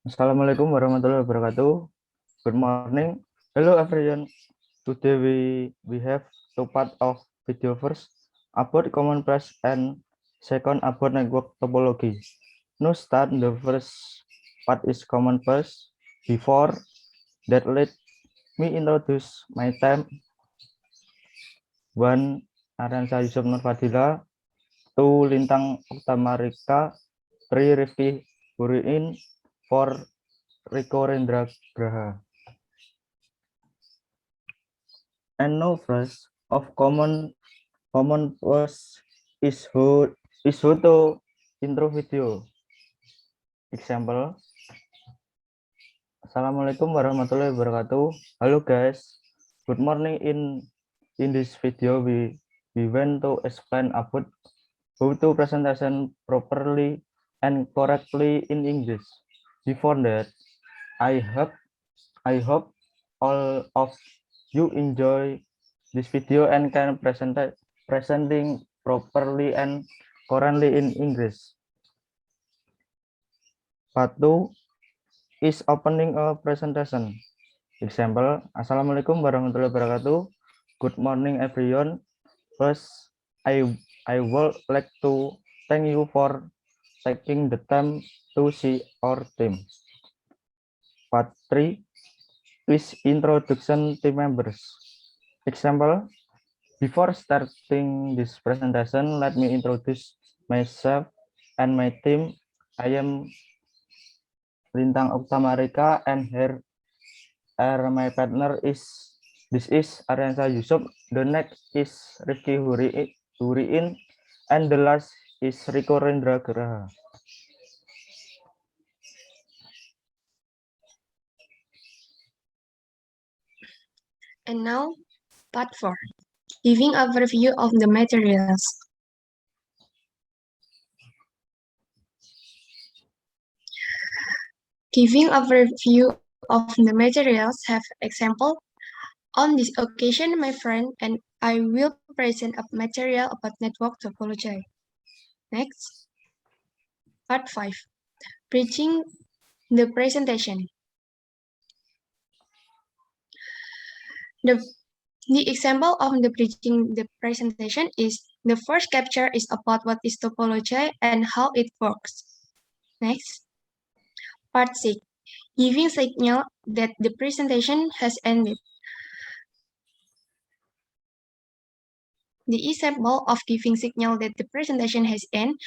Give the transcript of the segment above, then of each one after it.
Assalamualaikum warahmatullahi wabarakatuh. Good morning. Hello everyone. Today we have two part of video. First about common press and second about network topology. Now start the first part is common press. Before that, let me introduce my time. One, Aryansa Yusuf Nur Fadila. Two, Lintang Uktamarika. Three, Rifki Huriin. Four, Riko Rendra Graha. And now first of common purpose is who to intro video. Example. Assalamualaikum warahmatullahi wabarakatuh. Hello guys. Good morning. In this video we want to explain about how to presentation properly and correctly in English. Before that, I hope all of you enjoy this video and can presenting properly and correctly in English. Part 2 is opening a presentation. Example, Assalamualaikum warahmatullahi wabarakatuh. Good morning everyone. First, I would like to thank you for taking the time to see our team. Part 3 is introduction team members. Example, before starting this presentation, let me introduce myself and my team. I am Lintang Uktamarika and here my partner is Aryansa Yusuf. The next is Rifki Huriin and the last is Riko Rendra Graha. And now, part 4, giving overview of the materials. Giving overview of the materials have example. On this occasion, my friend and I will present a material about network topology. Next, part 5, bridging the presentation. The example of the bridging the presentation is the first capture is about what is topology and how it works. Next, part 6, giving signal that the presentation has ended. The example of giving signal that the presentation has ended.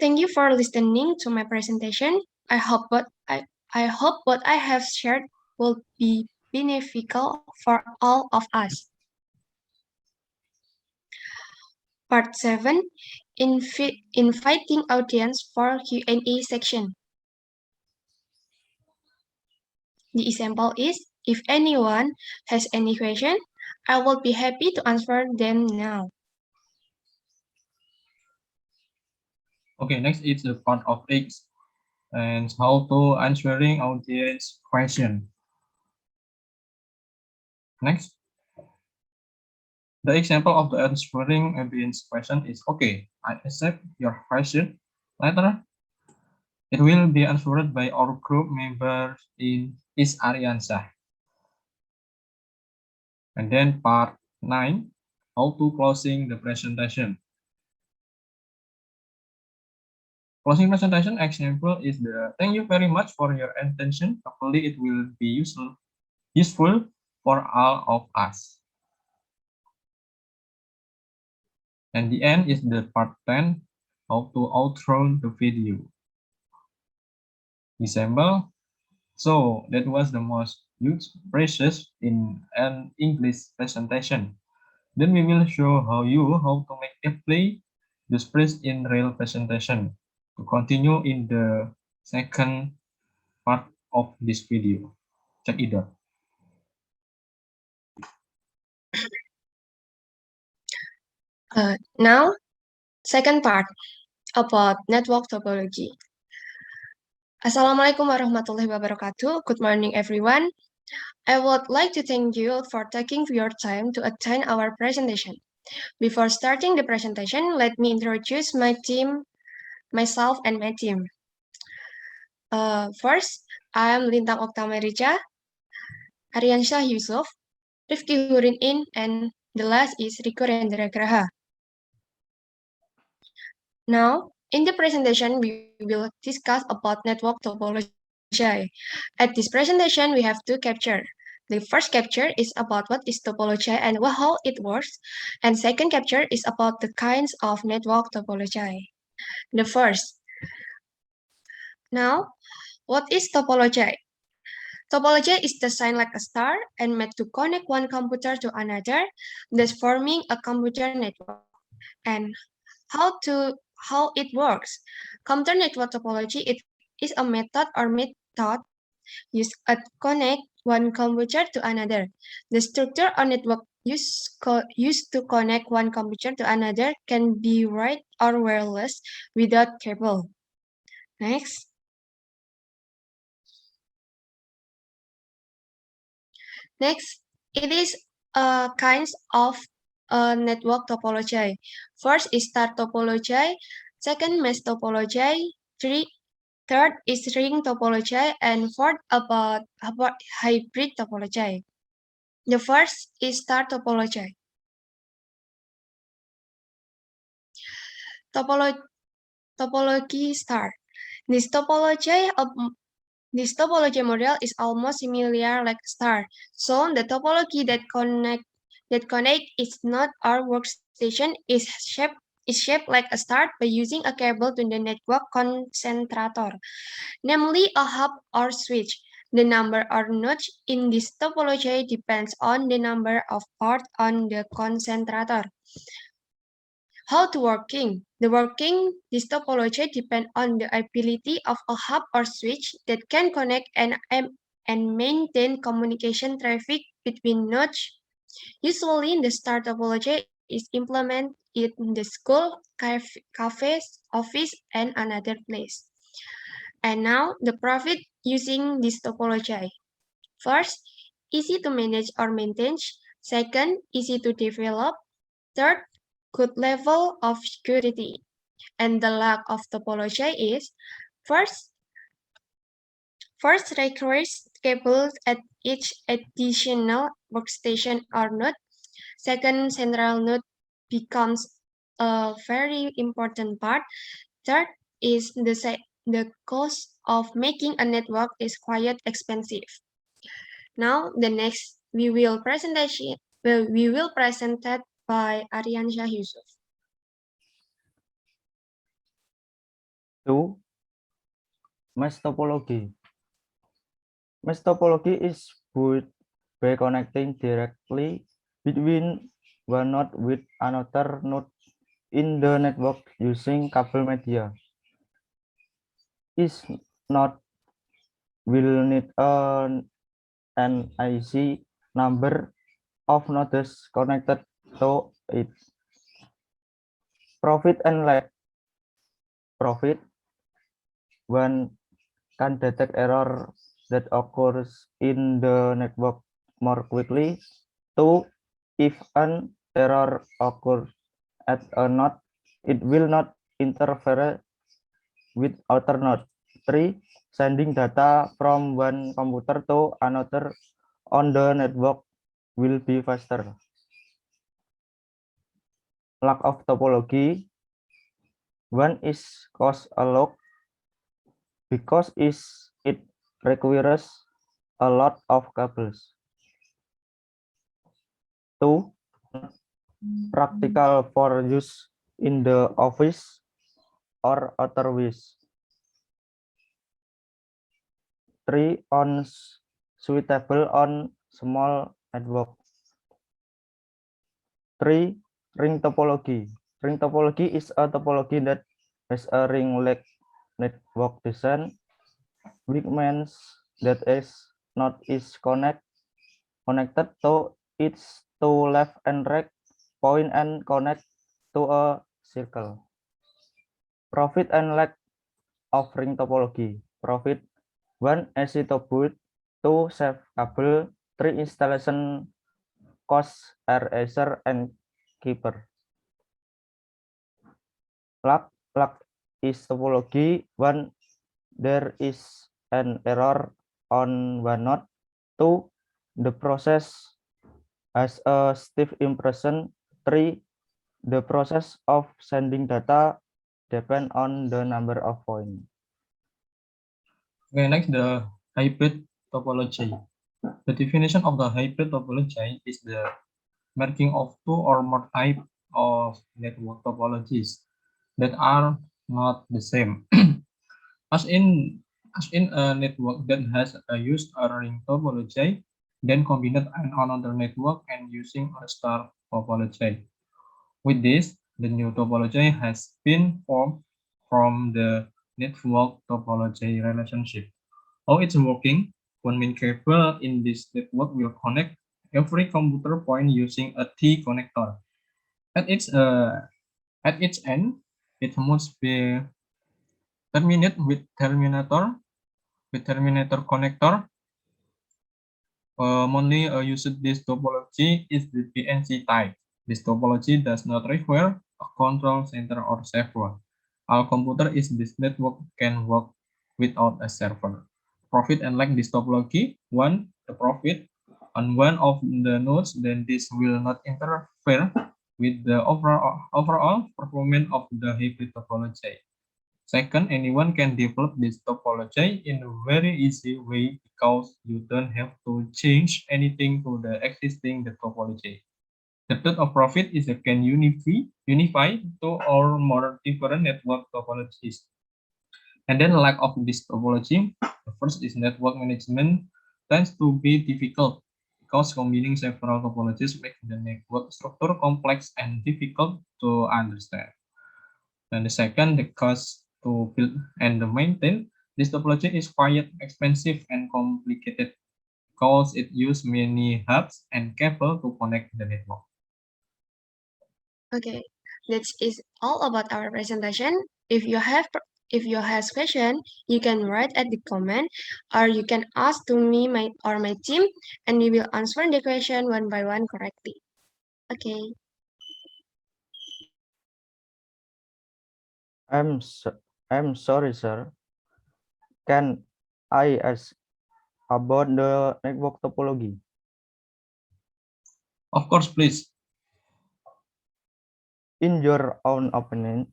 Thank you for listening to my presentation. I hope what I have shared will be beneficial for all of us. Part 7, inviting audience for Q&A section. The example is, if anyone has any question, I will be happy to answer them now. Okay, next is the part of X and how to answering audience question. Next, the example of the answering audience question is, okay, I accept your question. Later, it will be answered by our group member in is Aryansa. And then part 9, how to closing the presentation. Closing presentation example is the thank you very much for your attention. Hopefully it will be useful for all of us. And the end is the part 10, how to outro the video. Example, so that was the most used phrases in an English presentation. Then we will show how to make a play this phrase in real presentation. To continue in the second part of this video. Check it out. Now, second part about network topology. Assalamualaikum warahmatullahi wabarakatuh. Good morning, everyone. I would like to thank you for taking your time to attend our presentation. Before starting the presentation, let me introduce myself and my team. First, I am Lintang Oktamerica, Aryansyah Yusuf, Rifki Hurin In, and the last is Riko Rendra Graha. Now, in the presentation, we will discuss about network topology. At this presentation, we have two captures. The first capture is about what is topology and how it works, and second capture is about the kinds of network topology. The first. Now, what is topology? Topology is designed like a star and made to connect one computer to another, thus forming a computer network. And how it works? Computer network topology is a method used to connect one computer to another. The structure or network used to connect one computer to another can be wired or wireless without cable. Next. Next, it is kinds of network topology. First is star topology, second mesh topology, third is ring topology, and fourth about hybrid topology. The first is star topology. Topology star. This topology model is almost similar like star. So the topology that connect its node or workstation is shaped like a star by using a cable to the network concentrator, namely a hub or switch. The number of nodes in this topology depends on the number of ports on the concentrator. How to working? The working this topology depends on the ability of a hub or switch that can connect and maintain communication traffic between nodes. Usually, the star topology is implemented in the school, cafes, office, and another place. And now, the profit using this topology. First, easy to manage or maintain. Second, easy to develop. Third, good level of security. And the lack of topology is first requires cables at each additional workstation or node. Second, central node becomes a very important part. Third is the cost of making a network is quite expensive. Now the next we will present that by Aryansyah Yusuf. 2. Mesh topology. Mesh topology is built by connecting directly between one node with another node in the network using cable media. Each node will need an IC number of nodes connected to it. Profit and lag. Profit. One can detect error that occurs in the network more quickly. 2. If an error occurs at a node, it will not interfere with other node. 3. Sending data from one computer to another on the network will be faster. Lack of topology. One is cost a lot because it requires a lot of cables. 2. Practical for use in the office or otherwise. 3. Suitable on small network. 3. Ring topology. Ring topology is a topology that has a ring-like network design, which means that is node is connected to its two left and right point and connect to a circle. Profit and lag of ring topology. Profit 1. AC to boot. 2. Save cable. 3. Installation cost, eraser, and keeper. Lag is topology. 1. there is an error on one node. 2. The process has a stiff impression. 3. The process of sending data depend on the number of points. Okay, next the hybrid topology. The definition of the hybrid topology is the merging of two or more types of network topologies that are not the same. As in a network that has a used a ring topology, then combined in another network and using a star topology. With this, the new topology has been formed from the network topology relationship. How it's working? One main cable in this network will connect every computer point using a T connector. At its end, it must be terminated with terminator connector. Commonly used this topology is the PNC type. This topology does not require a control center or server. All computer in this network can work without a server. Profit unlike this topology, the profit on one of the nodes, then this will not interfere with the overall performance of the hybrid topology. Second, anyone can develop this topology in a very easy way because you don't have to change anything to the existing topology. The third of profit is it can unify two or more different network topologies. And then lack of this topology, the first is network management tends to be difficult because combining several topologies makes the network structure complex and difficult to understand. And the second, the cost to build and maintain this topology is quite expensive and complicated because it uses many hubs and cable to connect the network. Okay, that is all about our presentation. If you have question, you can write at the comment, or you can ask to me or my team, and we will answer the question one by one correctly. Okay. I'm sorry, sir. Can I ask about the network topology? Of course, please. In your own opinion,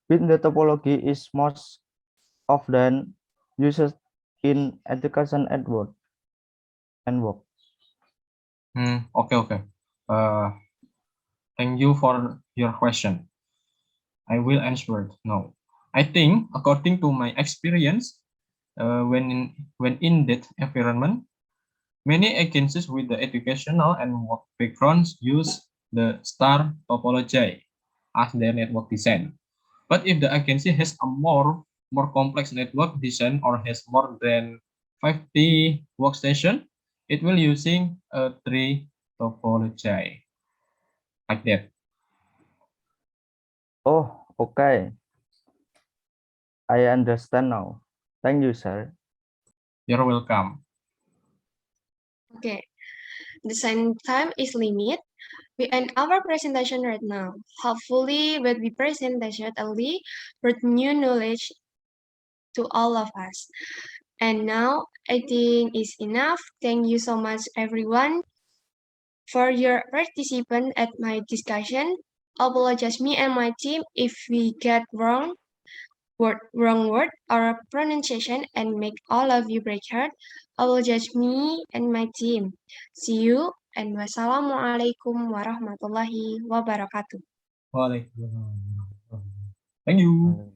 which the topology is most often used in education and work? Okay. Thank you for your question. I will answer it now. I think, according to my experience, when in that environment, many agencies with the educational and work backgrounds use the star topology as their network design. But if the agency has a more complex network design or has more than 50 workstation, it will using a tree topology like that. Oh, okay. I understand now. Thank you, sir. You're welcome. Okay. The sign time is limited. We end our presentation right now. Hopefully, what we presented early brought new knowledge to all of us. And now, I think it's enough. Thank you so much, everyone, for your participation at my discussion. Apologize me and my team if we get wrong word or pronunciation and make all of you break heart. Apologize me and my team. See you and wassalamualaikum warahmatullahi wabarakatuh. Waalaikumsalam. Thank you.